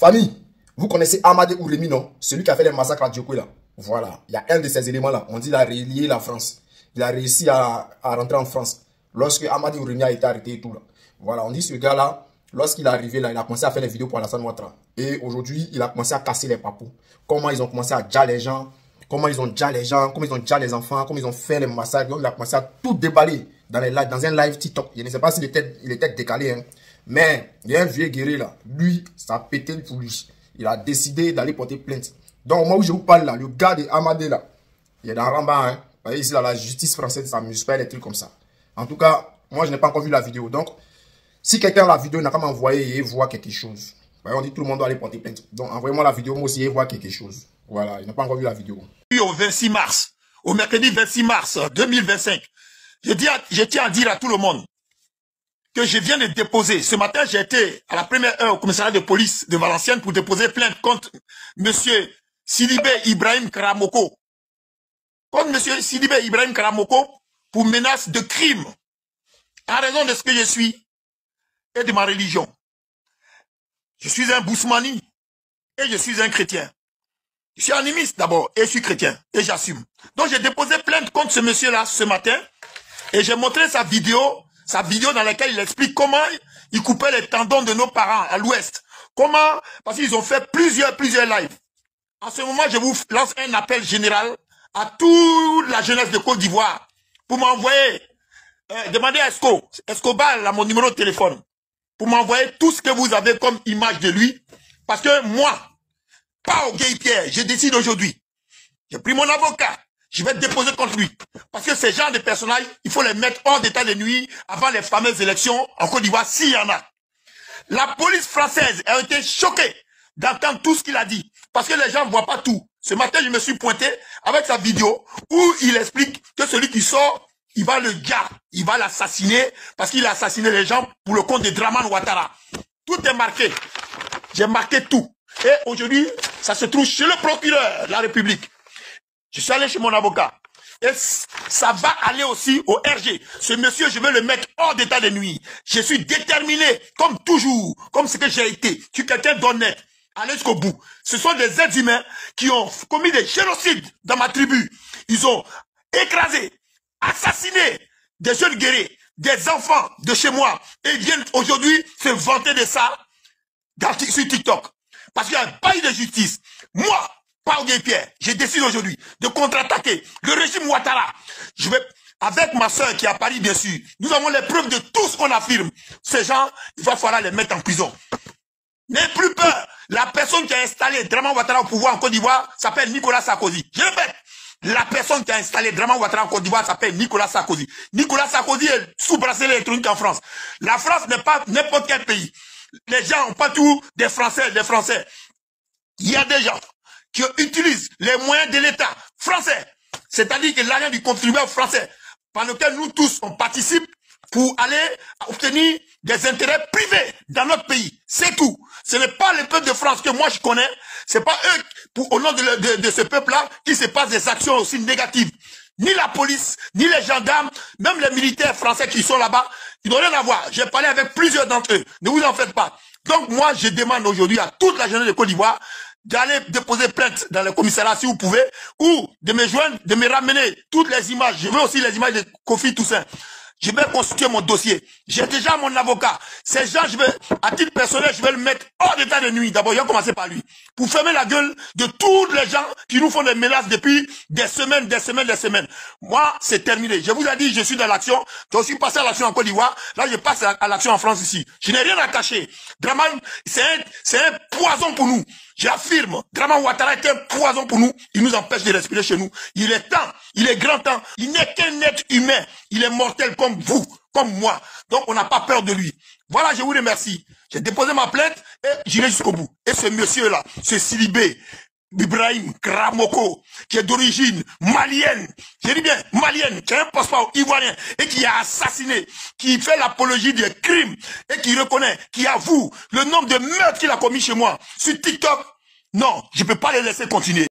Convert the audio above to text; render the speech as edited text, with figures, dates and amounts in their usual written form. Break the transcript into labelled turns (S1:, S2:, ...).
S1: Famille, vous connaissez Amadé Ouremi, non? Celui qui a fait les massacres à Djokwe, là. Voilà, il y a un de ces éléments-là. On dit qu'il a relié la France. Il a réussi à rentrer en France. Lorsque Amadé Ouremi a été arrêté et tout, là. Voilà, on dit ce gars-là, lorsqu'il est arrivé, là, il a commencé à faire les vidéos pour Alassane Ouattara. Et aujourd'hui, il a commencé à casser les papous. Comment ils ont commencé à déjà les gens, comment ils ont déjà les gens, comment ils ont déjà les enfants, comment ils ont fait les massacres. Donc, il a commencé à tout déballer dans un live TikTok. Je ne sais pas s'il était décalé, hein. Mais il y a un vieux guerrier là, lui, ça a pété pour lui. Il a décidé d'aller porter plainte. Donc au moment où je vous parle là, le gars de Amadé là, il est dans Ramba, hein. Vous voyez ici là, la justice française, ça ne m'amuse pas les trucs comme ça. En tout cas, moi je n'ai pas encore vu la vidéo. Donc, si quelqu'un a la vidéo, il n'a qu'à m'envoyer et voir quelque chose. Vous voyez, on dit tout le monde doit aller porter plainte. Donc envoyez-moi la vidéo, moi aussi, et voir quelque chose. Voilà, il n'a pas encore vu la vidéo.
S2: Au 26 mars, au mercredi 26 mars 2025, je tiens à dire à tout le monde que je viens de déposer. Ce matin, j'ai été à la première heure au commissariat de police de Valenciennes pour déposer plainte contre monsieur Sidibé Ibrahim Karamoko. Contre monsieur Sidibé Ibrahim Karamoko pour menace de crime en raison de ce que je suis et de ma religion. Je suis un Bousmani et je suis un chrétien. Je suis animiste d'abord et je suis chrétien et j'assume. Donc j'ai déposé plainte contre ce monsieur-là ce matin et j'ai montré sa vidéo dans laquelle il explique comment il coupait les tendons de nos parents à l'ouest. Comment, parce qu'ils ont fait plusieurs lives. En ce moment, je vous lance un appel général à toute la jeunesse de Côte d'Ivoire pour m'envoyer, demandez à Escobar, là, mon numéro de téléphone, pour m'envoyer tout ce que vous avez comme image de lui. Parce que moi, pas au Guy Pierre, je décide aujourd'hui. J'ai pris mon avocat. Je vais déposer contre lui. Parce que ces genres de personnages, il faut les mettre hors d'état de nuit avant les fameuses élections en Côte d'Ivoire, s'il y en a. La police française a été choquée d'entendre tout ce qu'il a dit. Parce que les gens ne voient pas tout. Ce matin, je me suis pointé avec sa vidéo où il explique que celui qui sort, il va le gars, il va l'assassiner parce qu'il a assassiné les gens pour le compte de Dramane Ouattara. Tout est marqué. J'ai marqué tout. Et aujourd'hui, ça se trouve chez le procureur de la République. Je suis allé chez mon avocat. Et ça va aller aussi au RG. Ce monsieur, je vais le mettre hors d'état de nuit. Je suis déterminé, comme toujours, comme ce que j'ai été. Je suis quelqu'un d'honnête. Allez jusqu'au bout. Ce sont des êtres humains qui ont commis des génocides dans ma tribu. Ils ont écrasé, assassiné des jeunes guerriers, des enfants de chez moi. Et ils viennent aujourd'hui se vanter de ça sur TikTok. Parce qu'il n'y a pas eu de justice. Moi, Paul Pierre, je décide aujourd'hui de contre-attaquer le régime Ouattara. Je vais, avec ma soeur qui est à Paris, bien sûr, nous avons les preuves de tout ce qu'on affirme. Ces gens, il va falloir les mettre en prison. N'ayez plus peur. La personne qui a installé Dramane Ouattara au pouvoir en Côte d'Ivoire s'appelle Nicolas Sarkozy. Je répète, la personne qui a installé Dramane Ouattara en Côte d'Ivoire s'appelle Nicolas Sarkozy. Nicolas Sarkozy est sous bracelet électronique en France. La France n'est pas n'importe quel pays. Les gens n'ont pas tout des Français, Il y a des gens qui utilisent les moyens de l'État français, c'est-à-dire que l'argent du contribuable français, par lequel nous tous on participe pour aller obtenir des intérêts privés dans notre pays. C'est tout. Ce n'est pas le peuple de France que moi je connais, c'est pas eux, au nom de ce peuple-là, qui se passe des actions aussi négatives. Ni la police, ni les gendarmes, même les militaires français qui sont là-bas, ils n'ont rien à voir. J'ai parlé avec plusieurs d'entre eux. Ne vous en faites pas. Donc moi, je demande aujourd'hui à toute la jeunesse de Côte d'Ivoire d'aller déposer plainte dans le commissariat si vous pouvez, ou de me joindre, de me ramener toutes les images. Je veux aussi les images de Kofi Toussaint. Je vais constituer mon dossier. J'ai déjà mon avocat. Ces gens, à titre personnel, je vais le mettre hors d'état de nuit. D'abord, je vais commencer par lui. Pour fermer la gueule de tous les gens qui nous font des menaces depuis des semaines. Moi, c'est terminé. Je vous ai dit, je suis dans l'action. Je suis passé à l'action en Côte d'Ivoire. Là, je passe à l'action en France ici. Je n'ai rien à cacher. Dramane, c'est un poison pour nous. J'affirme, Dramane Ouattara est un poison pour nous. Il nous empêche de respirer chez nous. Il est temps, il est grand temps. Il n'est qu'un être humain. Il est mortel comme vous, comme moi. Donc, on n'a pas peur de lui. Voilà, je vous remercie. J'ai déposé ma plainte et j'irai jusqu'au bout. Et ce monsieur-là, ce Sidibé Ibrahim Karamoko, qui est d'origine malienne, je dis bien malienne, qui a un passeport ivoirien et qui a assassiné, qui fait l'apologie des crimes et qui reconnaît, qui avoue le nombre de meurtres qu'il a commis chez moi sur TikTok. Non, je ne peux pas les laisser continuer.